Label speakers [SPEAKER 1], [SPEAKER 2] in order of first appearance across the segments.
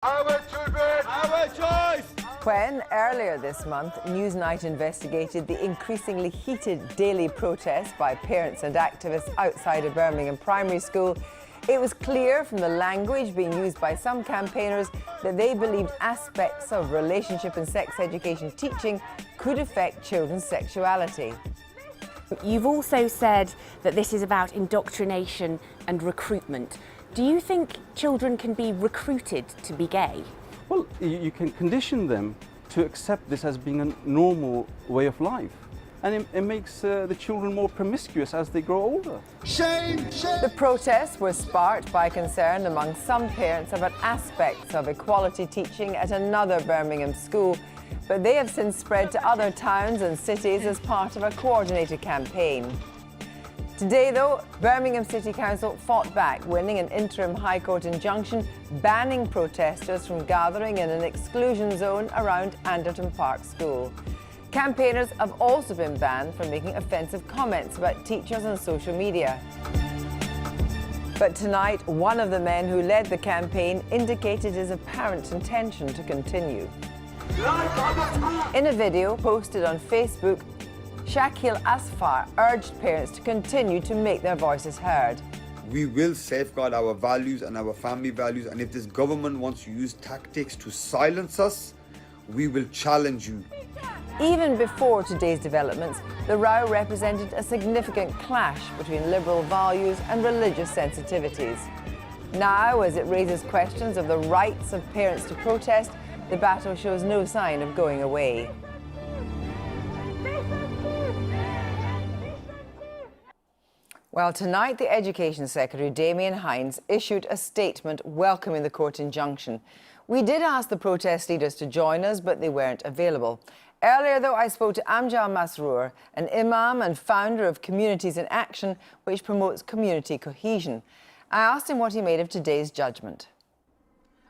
[SPEAKER 1] Our children, our choice!
[SPEAKER 2] When, earlier this month, Newsnight investigated the increasingly heated daily protests by parents and activists outside a Birmingham primary school, it was clear from the language being used by some campaigners that they believed aspects of relationship and sex education teaching could affect children's sexuality.
[SPEAKER 3] You've also said that this is about indoctrination and recruitment. Do you think children can be recruited to be gay?
[SPEAKER 4] Well, you can condition them to accept this as being a normal way of life. And it makes the children more promiscuous as they grow older.
[SPEAKER 1] Shame, shame!
[SPEAKER 2] The protests were sparked by concern among some parents about aspects of equality teaching at another Birmingham school, but they have since spread to other towns and cities as part of a coordinated campaign. Today, though, Birmingham City Council fought back, winning an interim High Court injunction banning protesters from gathering in an exclusion zone around Anderton Park School. Campaigners have also been banned from making offensive comments about teachers on social media. But tonight, one of the men who led the campaign indicated his apparent intention to continue. In a video posted on Facebook, Shakil Asfar urged parents to continue to make their voices heard.
[SPEAKER 5] We will safeguard our values and our family values, and if this government wants to use tactics to silence us, we will challenge you.
[SPEAKER 2] Even before today's developments, the row represented a significant clash between liberal values and religious sensitivities. Now, as it raises questions of the rights of parents to protest, the battle shows no sign of going away. Well, tonight the Education Secretary, Damien Hinds, issued a statement welcoming the court injunction. We did ask the protest leaders to join us, but they weren't available. Earlier, though, I spoke to Ajmal Masroor, an imam and founder of Communities in Action, which promotes community cohesion. I asked him what he made of today's judgment.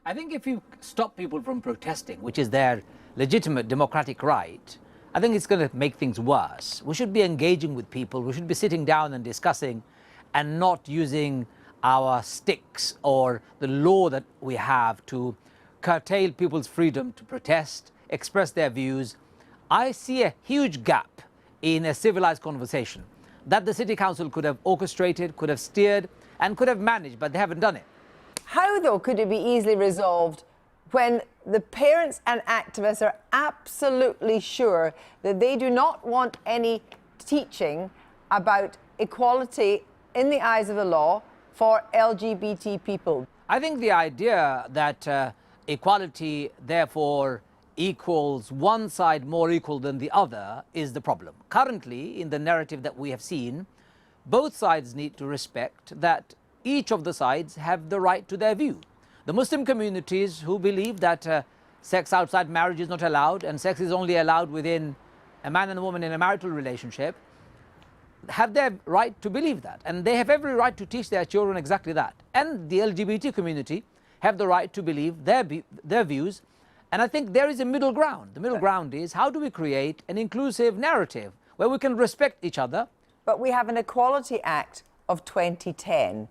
[SPEAKER 6] I think if you stop people from protesting, which is their legitimate democratic right, I think it's going to make things worse. We should be engaging with people. We should be sitting down and discussing and not using our sticks or the law that we have to curtail people's freedom to protest, express their views. I see a huge gap in a civilized conversation that the City Council could have orchestrated, could have steered, and could have managed, but they haven't done it.
[SPEAKER 2] How, though, could it be easily resolved when the parents and activists are absolutely sure that they do not want any teaching about equality in the eyes of the law for LGBT people?
[SPEAKER 6] I think the idea that equality, therefore, equals one side more equal than the other is the problem. Currently, in the narrative that we have seen, both sides need to respect that each of the sides have the right to their view. The Muslim communities who believe that sex outside marriage is not allowed and sex is only allowed within a man and a woman in a marital relationship have their right to believe that, and they have every right to teach their children exactly that. And the LGBT community have the right to believe their views, and I think there is a middle ground. The middle ground is, how do we create an inclusive narrative where we can respect each other?
[SPEAKER 2] But we have an Equality Act of 2010.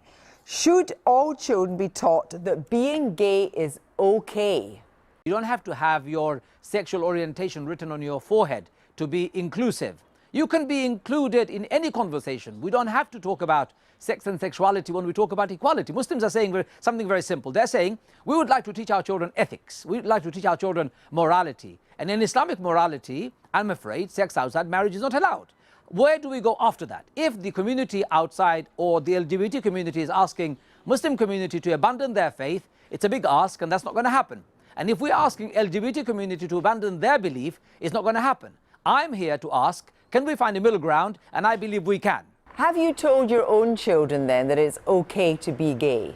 [SPEAKER 2] Should all children be taught that being gay is okay?
[SPEAKER 6] You don't have to have your sexual orientation written on your forehead to be inclusive. You can be included in any conversation. We don't have to talk about sex and sexuality when we talk about equality. Muslims are saying something very simple. They're saying, we would like to teach our children ethics. We would like to teach our children morality. And in Islamic morality, I'm afraid sex outside marriage is not allowed. Where do we go after that? If the community outside or the LGBT community is asking Muslim community to abandon their faith, it's a big ask, and that's not going to happen. And if we're asking LGBT community to abandon their belief, it's not going to happen. I'm here to ask, can we find a middle ground? And I believe we can.
[SPEAKER 2] Have you told your own children then that it's okay to be gay?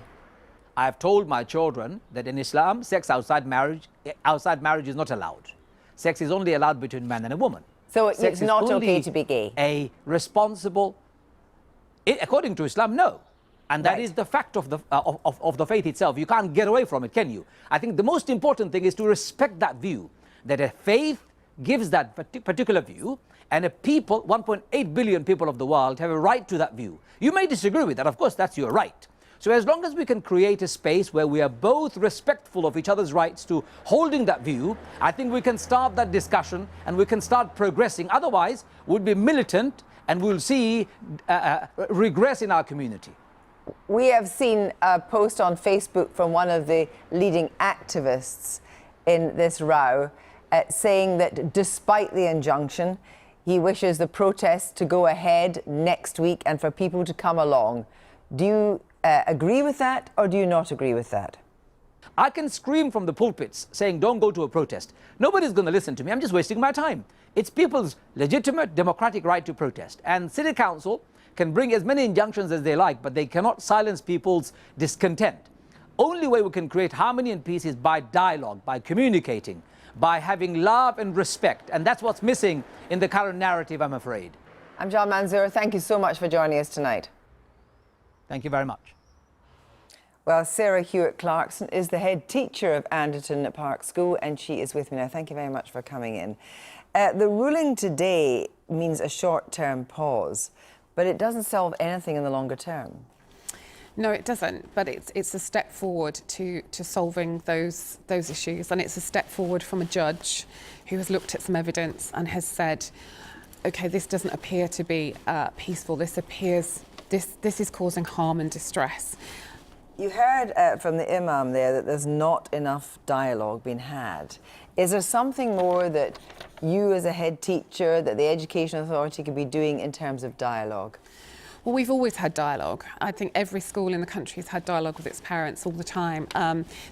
[SPEAKER 6] I've told my children that in Islam, sex outside marriage is not allowed. Sex is only allowed between man and a woman.
[SPEAKER 2] So it's not okay to be gay?
[SPEAKER 6] A responsible, according to Islam, no. And that is the fact of the faith itself. You can't get away from it, can you? I think the most important thing is to respect that view, that a faith gives that particular view, and a people, 1.8 billion people of the world, have a right to that view. You may disagree with that, of course, that's your right. So as long as we can create a space where we are both respectful of each other's rights to holding that view, I think we can start that discussion and we can start progressing. Otherwise, we'll be militant and we'll see regress in our community.
[SPEAKER 2] We have seen a post on Facebook from one of the leading activists in this row saying that despite the injunction, he wishes the protests to go ahead next week and for people to come along. Do you agree with that or do you not agree with that?
[SPEAKER 6] I can scream from the pulpits saying don't go to a protest. Nobody's going to listen to me. I'm just wasting my time. It's people's legitimate democratic right to protest. And City Council can bring as many injunctions as they like, but they cannot silence people's discontent. Only way we can create harmony and peace is by dialogue, by communicating, by having love and respect. And that's what's missing in the current narrative, I'm afraid.
[SPEAKER 2] Ajmal Masroor, thank you so much for joining us tonight.
[SPEAKER 6] Thank you very much.
[SPEAKER 2] Well, Sarah Hewitt-Clarkson is the head teacher of Anderton Park School, and she is with me now. Thank you very much for coming in. The ruling today means a short-term pause, but it doesn't solve anything in the longer term.
[SPEAKER 7] No, it doesn't, but it's a step forward to solving those issues, and it's a step forward from a judge who has looked at some evidence and has said, okay, this doesn't appear to be peaceful. This is causing harm and distress.
[SPEAKER 2] You heard from the imam there that there's not enough dialogue being had. Is there something more that you as a head teacher, that the Education Authority could be doing in terms of dialogue?
[SPEAKER 7] Well, we've always had dialogue. I think every school in the country has had dialogue with its parents all the time.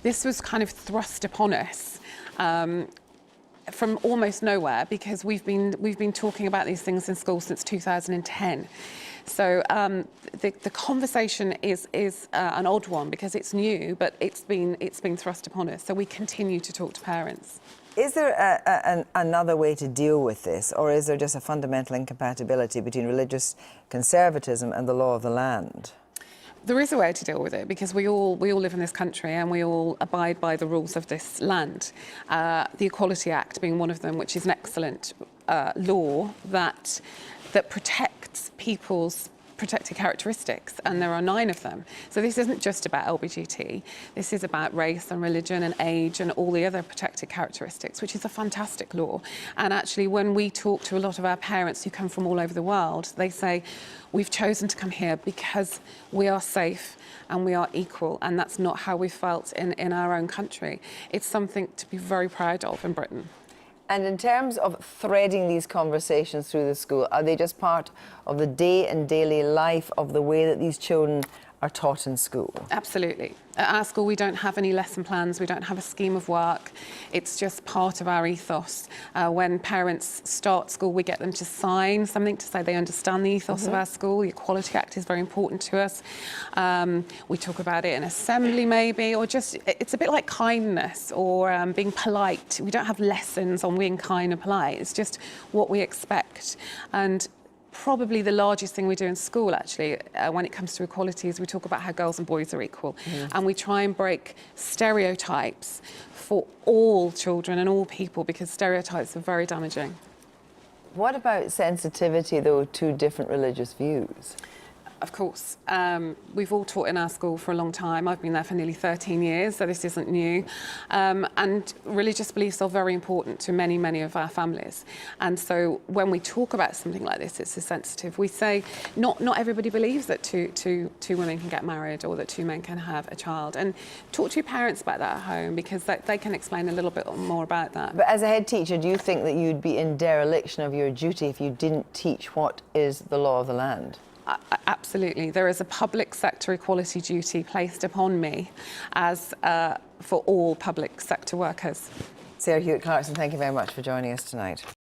[SPEAKER 7] This was kind of thrust upon us from almost nowhere, because we've been talking about these things in school since 2010. So the conversation is an odd one because it's new, but it's been thrust upon us. So we continue to talk to parents.
[SPEAKER 2] Is there another way to deal with this, or is there just a fundamental incompatibility between religious conservatism and the law of the land?
[SPEAKER 7] There is a way to deal with it because we all live in this country and we all abide by the rules of this land. The Equality Act being one of them, which is an excellent law that protects people's protected characteristics, and there are 9 of them. So this isn't just about LGBT, this is about race and religion and age and all the other protected characteristics, which is a fantastic law. And actually, when we talk to a lot of our parents who come from all over the world, they say, we've chosen to come here because we are safe and we are equal, and that's not how we felt in our own country. It's something to be very proud of in Britain.
[SPEAKER 2] And in terms of threading these conversations through the school, are they just part of the day and daily life of the way that these children are taught in school?
[SPEAKER 7] Absolutely. At our school, we don't have any lesson plans. We don't have a scheme of work. It's just part of our ethos. When parents start school, we get them to sign something to say they understand the ethos of our school. The Equality Act is very important to us. We talk about it in assembly, maybe, or just, it's a bit like kindness or being polite. We don't have lessons on being kind and polite. It's just what we expect. And probably the largest thing we do in school, actually, when it comes to equality, is we talk about how girls and boys are equal. And we try and break stereotypes for all children and all people, because stereotypes are very damaging.
[SPEAKER 2] What about sensitivity, though, to different religious views?
[SPEAKER 7] Of course. We've all taught in our school for a long time. I've been there for nearly 13 years, so this isn't new. And religious beliefs are very important to many, many of our families. And so when we talk about something like this, it's sensitive. We say not everybody believes that two women can get married or that 2 men can have a child. And talk to your parents about that at home, because they can explain a little bit more about that.
[SPEAKER 2] But as a head teacher, do you think that you'd be in dereliction of your duty if you didn't teach what is the law of the land?
[SPEAKER 7] Absolutely. There is a public sector equality duty placed upon me as for all public sector workers.
[SPEAKER 2] Sarah Hewitt-Clarkson, thank you very much for joining us tonight.